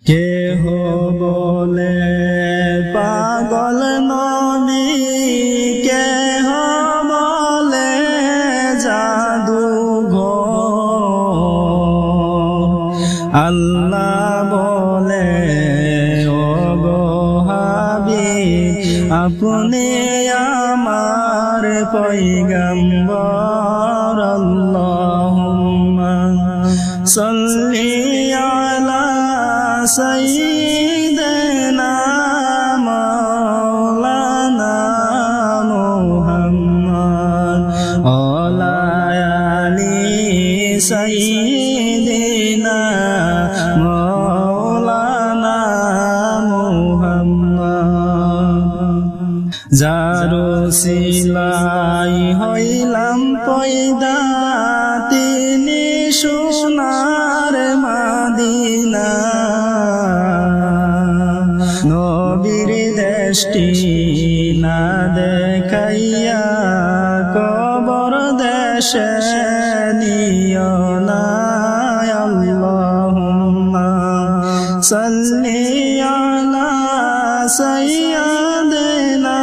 কেহ বলে পাগল নবী, কেহ বলে জাদুঘর। আল্লাহ বলে ও গো হাবিব, আপনি আমার পয়গম্বর। আল্লাহুম্মা সাল্লি আলা সাইয়্যিদিনা মাওলানা মুহাম্মদ ওয়া আলি সাইয়্যিদিনা মাওলানা মুহাম্মদ। যার সিলাই হইলাম পয়দা, তিনি সোনার মাদিনা। নবীর দেশটি না দেখাইয়া কবর দেশে নিও না। আল্লাহুম্মা সাল্লি আলা সাইয়্যিদিনা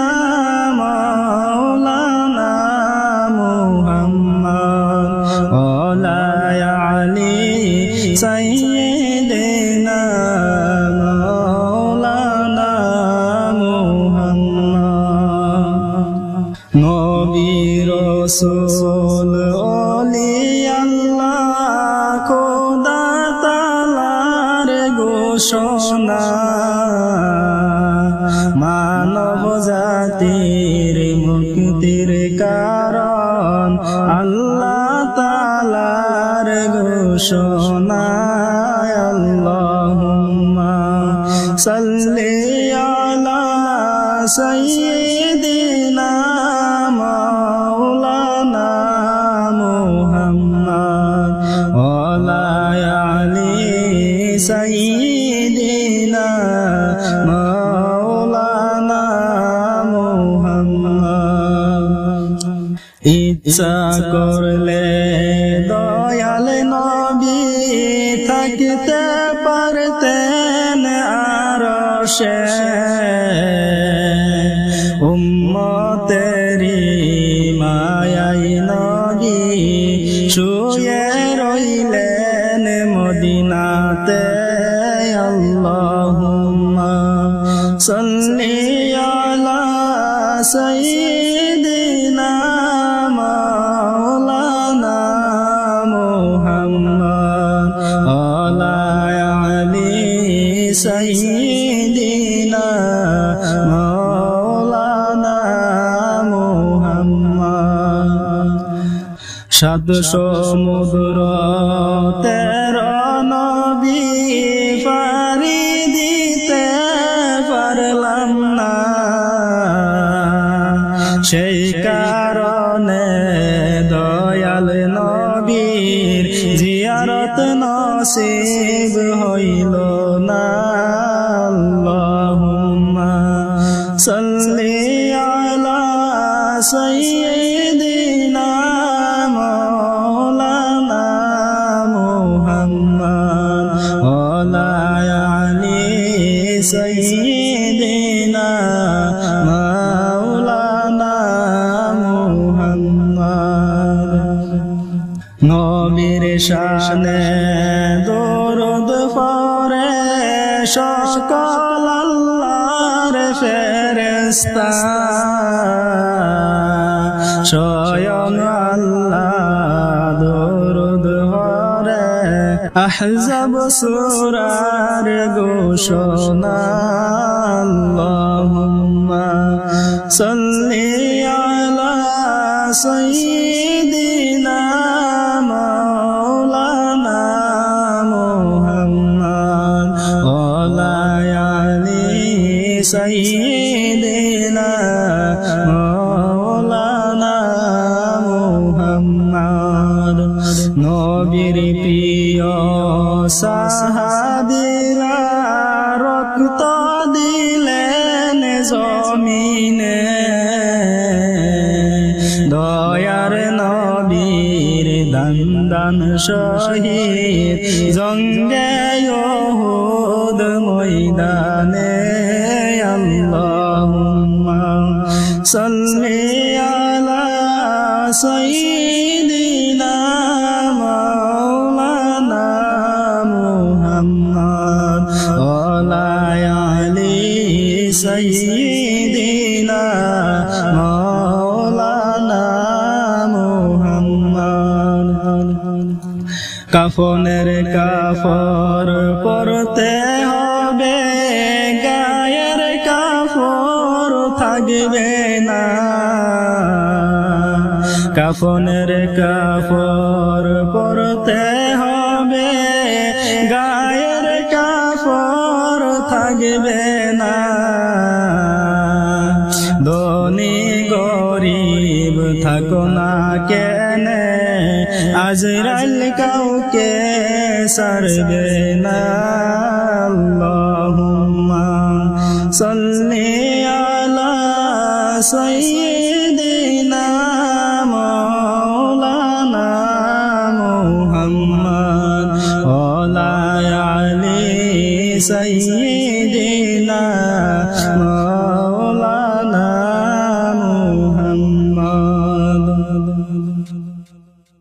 মাওলানা মুহাম্মদ ওয়া আলি সাইয়্যিদিনা মাওলানা মুহাম্মদ। নবী রাসূল ওলি আল্লাহ খোদা তাআলার ঘোষণা, মানব জাতির মুক্তির কারণ আল্লাহ তাআলার ঘোষণা। আল্লাহুম্মা সাল্লি আলা সাইয়্যিদিনা মাওলানা মুহাম্মদ ওয়া আলি সাইয়্যিদিনা মাওলানা মুহাম্মদ। ইচ্ছা করলে দয়াল নবী থাকতে পারতেন আরশে, উম্মতেরি মায়াই নবী শুয়ে রইলেন মদিনাতে। আল্লাহুম্মা সাল্লি আলা সাইয়্যিদিনা মাওলানা মুহাম্মদ ওয়া আলি সাইয়্যিদিনা মাওলানা মুহাম্মদ। সাত সমুদ্র তেরো নবী পারি দিতে পারলাম না, সেই কারণে দয়াল নবীর জিয়ারত নসিব হইল না। আল্লাহুম্মা সাল্লি আলা সাইয়্যিদিনা মাওলানা মুহাম্মদ ওয়া আলি সাইয়্যিদিনা মাওলানা মুহাম্মদ। নবীর শানে দরুদ পড়ে সকল আল্লাহর ফেরেশতা, স্বয়ং আল্লাহ দরুদ পড়ে আহজাব সূরার ঘোষণা। আল্লাহুম্মা সাল্লি আলা সাইয়্যিদিনা মাওলানা মুহাম্মদ ওয়া আলি সাইয়্যিদিনা মাওলানা মুহাম্মদ। নবীর প্রিয় সাহাবীরা রক্ত দিলেন জমিনে, দয়ার নবীর দান দান শহীদ জঙ্গে উহুদ ময়দানে আল্লাহুম্মা সাল্লি আলা সাইয়্যিদিনা মাওলানা মুহাম্মদ ওয়ালা আলি সাইয়্যিদিনা মাওলানা মুহাম্মদ কাফনের কাফর পরতে হবে গায়ের কাফর থাকবে না কাফনের কাফর পরতে হবে গায়ের কাফর থাকবে না ধনী গরিব থাকো না কেনে আজরাইল কাউকে ছাড়বে না আল্লাহুম্মা সাল্লি আলা সাইয়্যিদিনা মাওলানা মুহাম্মদ ওয়া আলা আলি সাইয়্যিদিনা